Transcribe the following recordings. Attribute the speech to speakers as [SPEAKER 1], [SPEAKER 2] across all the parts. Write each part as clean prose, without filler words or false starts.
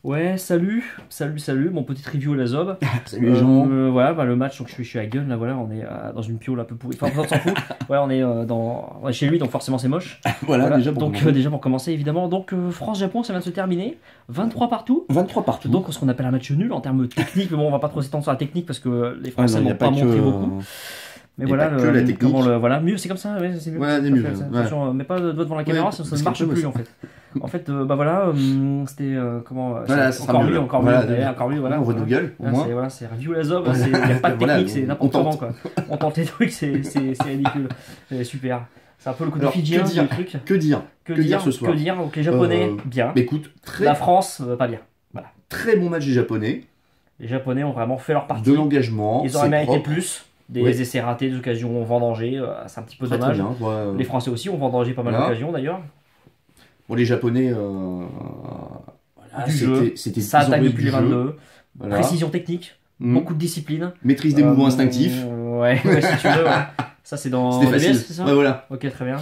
[SPEAKER 1] Ouais, salut, mon petit review à la Zob.
[SPEAKER 2] Salut les gens.
[SPEAKER 1] Voilà, le match, donc je suis à Gun, là, voilà, on est dans une piole un peu pourrie. Enfin, on s'en fout. Ouais, on est chez lui, donc forcément c'est moche.
[SPEAKER 2] Voilà, déjà
[SPEAKER 1] déjà pour commencer, évidemment. Donc, France-Japon, ça vient de se terminer. 23 partout.
[SPEAKER 2] 23 partout.
[SPEAKER 1] Donc, ce qu'on appelle un match nul en termes techniques. Mais bon, on va pas trop s'étendre sur la technique parce que les Français n'ont pas montré beaucoup. Mais voilà,
[SPEAKER 2] pas que la technique.
[SPEAKER 1] Voilà, mieux, c'est comme ça, ouais, c'est mieux.
[SPEAKER 2] Ouais, c'est mieux.
[SPEAKER 1] Attention, mets pas le doigt devant la caméra, sinon ça ne marche plus en fait. En fait, voilà, c'était
[SPEAKER 2] voilà,
[SPEAKER 1] encore mieux, voilà.
[SPEAKER 2] On voit nos gueules, au moins.
[SPEAKER 1] Voilà, c'est review la zob, il n'y a pas de technique, c'est n'importe comment quoi. On tente des trucs, c'est ridicule. Super. C'est un peu le coup de Fidjien du truc.
[SPEAKER 2] Que dire ce soir?
[SPEAKER 1] Que dire? Donc les Japonais, bien.
[SPEAKER 2] Écoute,
[SPEAKER 1] la France, pas bien. Voilà.
[SPEAKER 2] Très bon match des Japonais.
[SPEAKER 1] Les Japonais ont vraiment fait leur partie.
[SPEAKER 2] De l'engagement.
[SPEAKER 1] Ils auraient mérité plus. Des essais ratés, des occasions vendangées, c'est un petit peu dommage.
[SPEAKER 2] Bien,
[SPEAKER 1] les Français aussi ont vendangé pas mal d'occasions d'ailleurs.
[SPEAKER 2] Bon, les Japonais,
[SPEAKER 1] c'était ça attaque depuis les 22. Voilà. Précision technique, beaucoup de discipline.
[SPEAKER 2] Maîtrise des mouvements instinctifs.
[SPEAKER 1] Ouais, si tu veux. Ouais. Ça, c'est dans
[SPEAKER 2] DBS, c'est
[SPEAKER 1] ça?
[SPEAKER 2] Ouais, voilà.
[SPEAKER 1] Ok, très bien.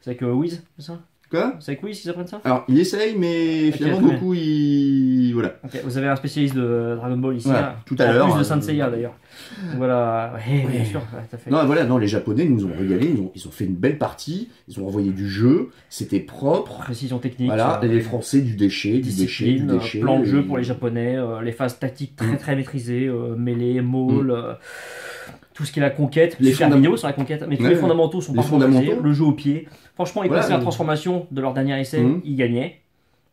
[SPEAKER 1] C'est avec Wiz, c'est ça?
[SPEAKER 2] Quoi?
[SPEAKER 1] C'est avec Wiz qu'ils apprennent ça?
[SPEAKER 2] Alors, il essaye, mais finalement, Goku, il. Voilà.
[SPEAKER 1] Ok, vous avez un spécialiste de Dragon Ball ici,
[SPEAKER 2] voilà, tout à l'heure.
[SPEAKER 1] En plus de Saint Seiya d'ailleurs. Voilà, bien sûr, t'as fait.
[SPEAKER 2] Non, voilà, non, les Japonais nous ont régalé, ils ont fait une belle partie, ils ont envoyé du jeu, c'était propre.
[SPEAKER 1] Précision technique.
[SPEAKER 2] Voilà, et les Français du déchet,
[SPEAKER 1] plan de jeu pour les Japonais, les phases tactiques très maîtrisées, mêlée, maul. Tout ce qui est la conquête, les vidéos sur la conquête, mais tous les fondamentaux sont pas maîtrisés, le jeu au pied. Franchement, ils passaient la transformation de leur dernier essai, ils gagnaient.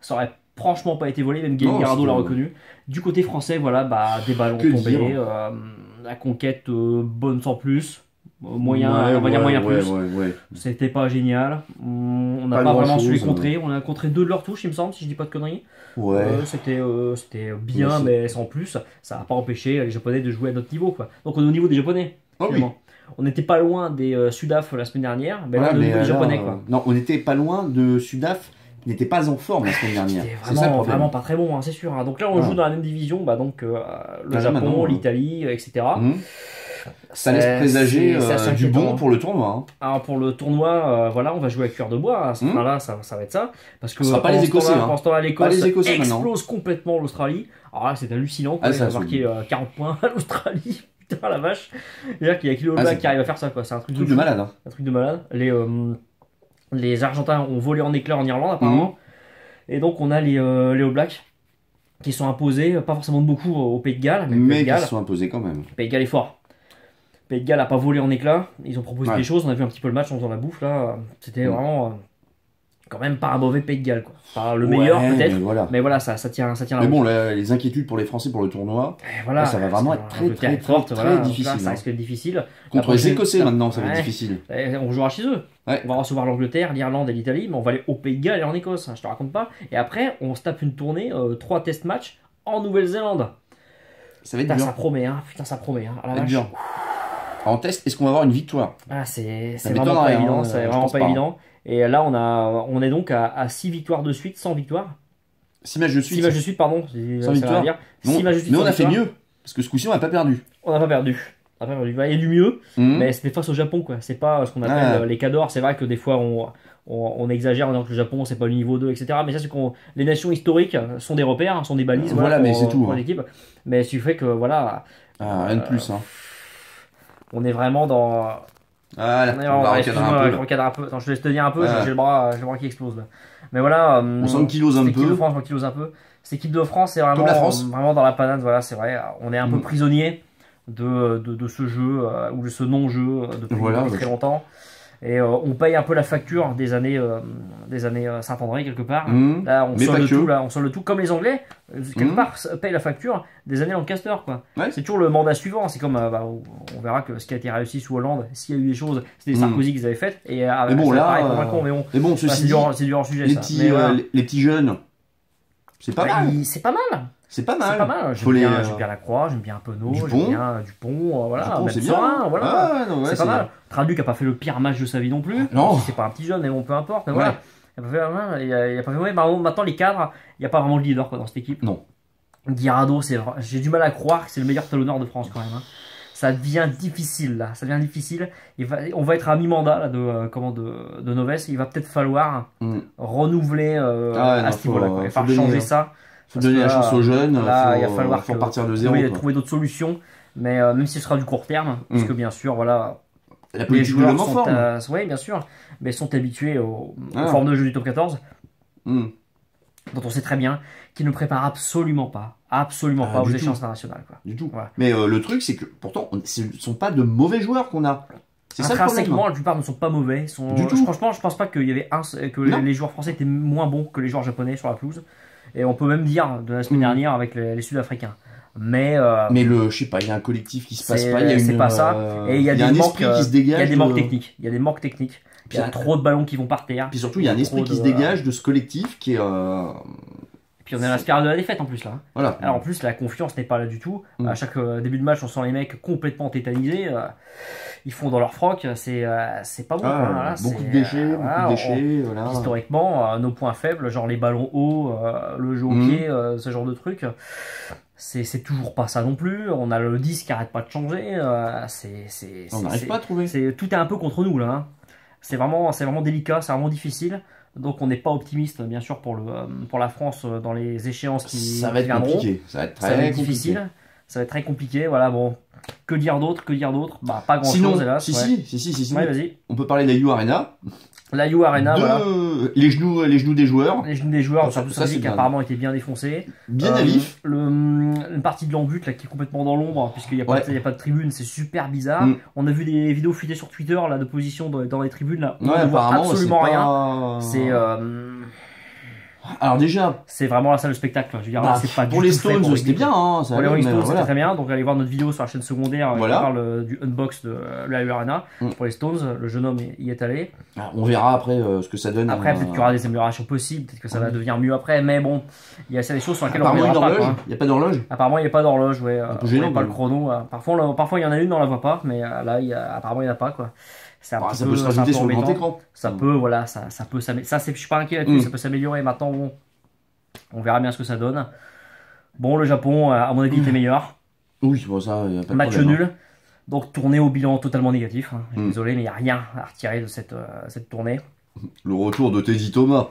[SPEAKER 1] Ça aurait franchement pas été volé, même Garado l'a reconnu. Du côté français, voilà, des ballons tombés, la conquête bonne sans plus, moyen, on va dire moyen plus. C'était pas génial. On n'a pas vraiment su les contrer. On a contré 2 de leur touche, il me semble, si je dis pas de conneries. C'était bien, mais sans plus. Ça n'a pas empêché les Japonais de jouer à notre niveau, quoi. Donc on est au niveau des Japonais. On n'était pas loin des Sudaf la semaine dernière, mais là on est au niveau des Japonais, quoi.
[SPEAKER 2] Non, on n'était pas loin de Sudaf. N'était pas en forme la semaine dernière.
[SPEAKER 1] C'est vraiment pas très bon, hein, c'est sûr. Donc là, on joue dans la même division, donc le Japon, l'Italie, etc.
[SPEAKER 2] Ça laisse présager du bon pour le tournoi. Hein.
[SPEAKER 1] Alors pour le tournoi, voilà, on va jouer à cuir de bois. À ce moment-là, ça va être ça. Parce que
[SPEAKER 2] ce sera pas les Écossais.
[SPEAKER 1] Pendant ce temps-là, l'Écosse explose complètement l'Australie. Alors là, c'est hallucinant. Il a marqué 40 points à l'Australie. Putain, la vache. C'est-à-dire qu'il y a Kilo Black qui arrive à faire ça, quoi. C'est un truc
[SPEAKER 2] de malade. Hein.
[SPEAKER 1] Un truc de malade. Les Argentins ont volé en éclairs en Irlande apparemment. Et donc on a les All Blacks qui sont imposés, pas forcément de beaucoup au Pays de Galles.
[SPEAKER 2] Mais qui sont imposés quand même.
[SPEAKER 1] Pays de Galles est fort. Pays de Galles n'a pas volé en éclats. Ils ont proposé des choses. On a vu un petit peu le match en faisant la bouffe là. C'était vraiment quand même pas un mauvais Pays de Galles, quoi. Pas le meilleur peut-être. Mais voilà, ça tient la
[SPEAKER 2] Mais bon, les inquiétudes pour les Français pour le tournoi,
[SPEAKER 1] voilà,
[SPEAKER 2] ça va vraiment être très difficile.
[SPEAKER 1] Là, ça risque d'être difficile.
[SPEAKER 2] Contre les Écossais maintenant, ça va être difficile.
[SPEAKER 1] On jouera chez eux. On va recevoir l'Angleterre, l'Irlande et l'Italie, mais on va aller au Pays de Galles et en Écosse, je te raconte pas. Et après, on se tape une tournée, 3 test matchs en Nouvelle-Zélande.
[SPEAKER 2] Ça va être dur.
[SPEAKER 1] Ça promet, hein. Putain, ça promet, hein.
[SPEAKER 2] Ça va être dur. En test, est-ce qu'on va avoir une victoire?
[SPEAKER 1] C'est vraiment pas évident, c'est vraiment pas évident. Et là, on est donc à 6 victoires de suite, sans victoire.
[SPEAKER 2] 6 matchs de suite.
[SPEAKER 1] 6 matchs de suite, pardon.
[SPEAKER 2] Sans victoire. Mais on a fait mieux, parce que ce coup-ci, on n'a pas perdu.
[SPEAKER 1] On n'a pas perdu. Il y a du mieux, mais c'était face au Japon, quoi. C'est pas ce qu'on appelle les cadors. C'est vrai que des fois on exagère en disant que le Japon c'est pas le niveau 2, etc. Mais ça, c'est qu'on les nations historiques sont des repères, sont des balises.
[SPEAKER 2] Voilà, mais c'est tout.
[SPEAKER 1] Pour l'équipe. Mais ce qui fait que voilà.
[SPEAKER 2] Rien de plus. Hein.
[SPEAKER 1] On est vraiment dans.
[SPEAKER 2] Voilà. On va
[SPEAKER 1] recadrer un peu. Attends, je te laisse tenir un peu. J'ai le bras qui explose là. Mais voilà.
[SPEAKER 2] On s'ankylose un peu.
[SPEAKER 1] L'équipe de France s'ankylose un peu. Cette équipe de France, c'est vraiment dans la panade. Voilà, c'est vrai. On est un peu prisonnier de ce jeu ou de ce non-jeu depuis très longtemps. Et on paye un peu la facture des années Saint-André quelque part. Là, on solde le tout comme les Anglais quelque part payent la facture des années Lancaster, quoi. C'est toujours le mandat suivant. C'est comme on verra que ce qui a été réussi sous Hollande, s'il y a eu des choses, c'était Sarkozy qu'ils avaient faites. Et
[SPEAKER 2] mais bon là,
[SPEAKER 1] mais bon,
[SPEAKER 2] ceci dit,
[SPEAKER 1] c'est du hors sujet.
[SPEAKER 2] Les petits jeunes, c'est pas mal.
[SPEAKER 1] C'est pas mal.
[SPEAKER 2] C'est pas mal.
[SPEAKER 1] J'aime bien Lacroix, j'aime bien Penaud, j'aime bien Dupont, voilà, même Serein, voilà. C'est pas mal. Traduc a pas fait le pire match de sa vie non plus.
[SPEAKER 2] Non.
[SPEAKER 1] C'est pas un petit jeune, mais bon, peu importe. Mais voilà. Il a pas fait maintenant les cadres, il n'y a pas vraiment de leader, quoi, dans cette équipe.
[SPEAKER 2] Non.
[SPEAKER 1] Guirado, j'ai du mal à croire que c'est le meilleur talonneur de France quand même. ça devient difficile là, ça devient difficile. On va être à mi-mandat là, de Noves, il va peut-être falloir renouveler à ce niveau-là. Il va falloir changer ça.
[SPEAKER 2] Il faut donner la chance aux jeunes,
[SPEAKER 1] là, il va falloir
[SPEAKER 2] partir de zéro.
[SPEAKER 1] Trouver d'autres solutions, mais même si ce sera du court terme, parce que bien sûr, voilà,
[SPEAKER 2] les joueurs sont,
[SPEAKER 1] oui, bien sûr, mais sont habitués aux formes de jeu du top 14, dont on sait très bien qu'ils ne préparent absolument pas aux échéances internationales. Quoi.
[SPEAKER 2] Du tout. Voilà. Mais le truc, c'est que pourtant, ce ne sont pas de mauvais joueurs qu'on a. C'est ça le problème.
[SPEAKER 1] La plupart ne sont pas mauvais. Franchement, je pense pas qu'il y avait les joueurs français étaient moins bons que les joueurs japonais sur la pelouse. Et on peut même dire de la semaine dernière avec les Sud-Africains. Mais
[SPEAKER 2] je sais pas, il y a un collectif qui se passe pas.
[SPEAKER 1] C'est pas ça. Et il y a
[SPEAKER 2] un esprit qui se dégage.
[SPEAKER 1] Il y a des manques techniques. Il y a des manques techniques. Il y a trop de ballons qui vont par terre.
[SPEAKER 2] Puis surtout, il y a un esprit qui se dégage de ce collectif qui est.
[SPEAKER 1] Et puis on est à la spirale de la défaite en plus là.
[SPEAKER 2] Voilà.
[SPEAKER 1] Alors en plus, la confiance n'est pas là du tout. À chaque début de match, on sent les mecs complètement tétanisés. Ils font dans leur froc. C'est pas bon. Voilà,
[SPEAKER 2] beaucoup de déchets. Voilà.
[SPEAKER 1] Historiquement, nos points faibles, genre les ballons hauts, le jeu au pied, ce genre de trucs. C'est toujours pas ça non plus. On a le 10 qui arrête pas de changer.
[SPEAKER 2] On n'arrive pas à trouver.
[SPEAKER 1] Tout est un peu contre nous là. Hein. C'est vraiment délicat, c'est vraiment difficile. Donc on n'est pas optimiste bien sûr pour la France dans les échéances qui viendront.
[SPEAKER 2] Compliqué. Ça va être très
[SPEAKER 1] difficile. Ça va être très compliqué. Voilà, bon. Que dire d'autre? Bah, pas grand chose hélas.
[SPEAKER 2] Si.
[SPEAKER 1] Ouais, vas-y.
[SPEAKER 2] On peut parler de la U Arena.
[SPEAKER 1] La U Arena, voilà.
[SPEAKER 2] Les genoux des joueurs.
[SPEAKER 1] Les genoux des joueurs, surtout ça qui apparemment été bien défoncés.
[SPEAKER 2] Bien à vif.
[SPEAKER 1] Une partie de l'embut là qui est complètement dans l'ombre, puisqu'il n'y a, a pas de tribune, c'est super bizarre. On a vu des vidéos fuitées sur Twitter là, de position dans les tribunes là. On ne voit absolument rien. C'est.
[SPEAKER 2] Alors déjà,
[SPEAKER 1] c'est vraiment la salle de spectacle. Je veux dire, c'est pas
[SPEAKER 2] pour les Stones, c'était bien. Hein,
[SPEAKER 1] pour les Stones, c'était très bien. Donc allez voir notre vidéo sur la chaîne secondaire qui parle du unbox de la U Arena. Pour les Stones, le jeune homme y est allé.
[SPEAKER 2] On verra après ce que ça donne.
[SPEAKER 1] Après, peut-être qu'il y aura des améliorations possibles, peut-être que ça va devenir mieux après. Mais bon, il y a des choses sur lesquelles
[SPEAKER 2] on ne verra pas. Il n'y a pas d'horloge.
[SPEAKER 1] Apparemment, il n'y a pas d'horloge. Ouais.
[SPEAKER 2] Il n'y
[SPEAKER 1] a pas le chrono. Parfois, il y en a une, on la voit pas. Mais là, apparemment, il n'y en a pas quoi.
[SPEAKER 2] Ça peut se rajouter sur le grand écran.
[SPEAKER 1] Ça peut, voilà, ça peut s'améliorer. Ça, je suis pas inquiet là-dessus. Ça peut s'améliorer. Maintenant, bon. On verra bien ce que ça donne. Bon, le Japon, à mon avis, était meilleur.
[SPEAKER 2] Oui, bon, ça, y a pas de
[SPEAKER 1] match
[SPEAKER 2] problème,
[SPEAKER 1] nul. Donc, tournée au bilan totalement négatif. Je suis désolé, mais il n'y a rien à retirer de cette tournée.
[SPEAKER 2] Le retour de Teddy Thomas.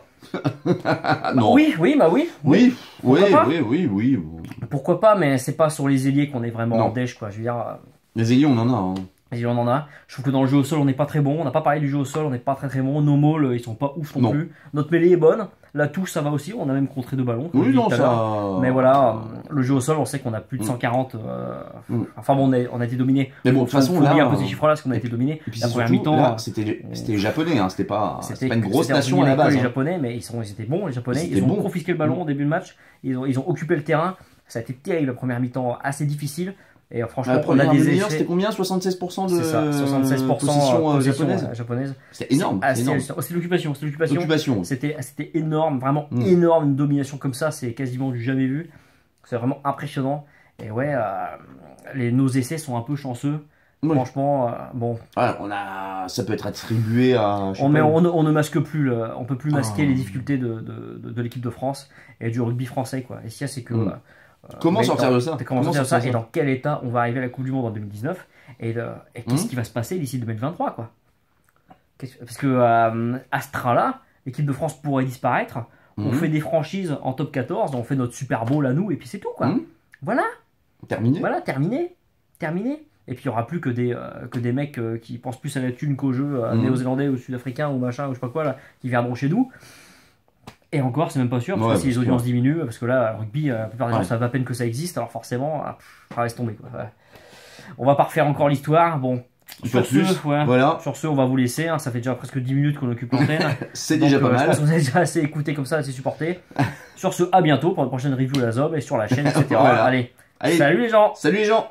[SPEAKER 2] Non.
[SPEAKER 1] Oui.
[SPEAKER 2] Oui.
[SPEAKER 1] Pourquoi pas, mais c'est pas sur les ailiers qu'on est vraiment en dèche, quoi. Je veux dire.
[SPEAKER 2] Les ailiers, on en a. Hein.
[SPEAKER 1] Et on en a. Je trouve que dans le jeu au sol, on n'est pas très bon. On n'a pas parlé du jeu au sol, on n'est pas très bon. Nos mauls, ils sont pas ouf non plus. Notre mêlée est bonne. La touche, ça va aussi. On a même contré 2 ballons.
[SPEAKER 2] Oui, non, ça.
[SPEAKER 1] Mais voilà, le jeu au sol, on sait qu'on a plus de 140. Enfin bon, on a été dominé.
[SPEAKER 2] Mais bon, de toute façon, là.
[SPEAKER 1] Dire un peu ces chiffres-là, parce qu'on a été dominé.
[SPEAKER 2] La première mi-temps. C'était les Japonais, hein. C'était pas une grosse nation à la base.
[SPEAKER 1] Les Japonais, mais ils étaient bons, les Japonais. Ils ont confisqué le ballon au début de match. Ils ont occupé le terrain. Ça a été terrible, la première mi-temps, assez difficile. Et franchement, on a des essais.
[SPEAKER 2] C'était combien? 76% de
[SPEAKER 1] 76% japonaise.
[SPEAKER 2] C'était énorme.
[SPEAKER 1] C'est l'occupation. C'était énorme, vraiment énorme. Une domination comme ça, c'est quasiment du jamais vu. C'est vraiment impressionnant. Et ouais, nos essais sont un peu chanceux. Franchement, bon.
[SPEAKER 2] Ça peut être attribué à.
[SPEAKER 1] On ne masque plus, on peut plus masquer les difficultés de l'équipe de France et du rugby français, quoi. Et si c'est que.
[SPEAKER 2] Comment sortir de ça?
[SPEAKER 1] Et dans quel état on va arriver à la Coupe du Monde en 2019 et qu'est-ce qui va se passer d'ici 2023 quoi? Parce que à ce train-là, l'équipe de France pourrait disparaître. On fait des franchises en top 14, on fait notre Super Bowl à nous et puis c'est tout quoi. Voilà.
[SPEAKER 2] Terminé.
[SPEAKER 1] Voilà, terminé. Et puis il n'y aura plus que des mecs qui pensent plus à la thune qu'au jeu néo-zélandais ou sud-africain ou machin ou je sais pas quoi là, qui viendront chez nous. Et encore, c'est même pas sûr, parce que si les audiences diminuent, parce que là, le rugby, la plupart des gens savent à peine que ça existe, alors forcément, ça reste tombé. Quoi. On va pas refaire encore l'histoire. Bon, sur ce, on va vous laisser. Hein, ça fait déjà presque 10 minutes qu'on occupe l'antenne.
[SPEAKER 2] C'est déjà pas mal.
[SPEAKER 1] Je pense que vous avez déjà assez écouté comme ça, assez supporté. Sur ce, à bientôt pour une prochaine review de la ZOB et sur la chaîne, etc. Allez, salut les gens.
[SPEAKER 2] Salut les gens.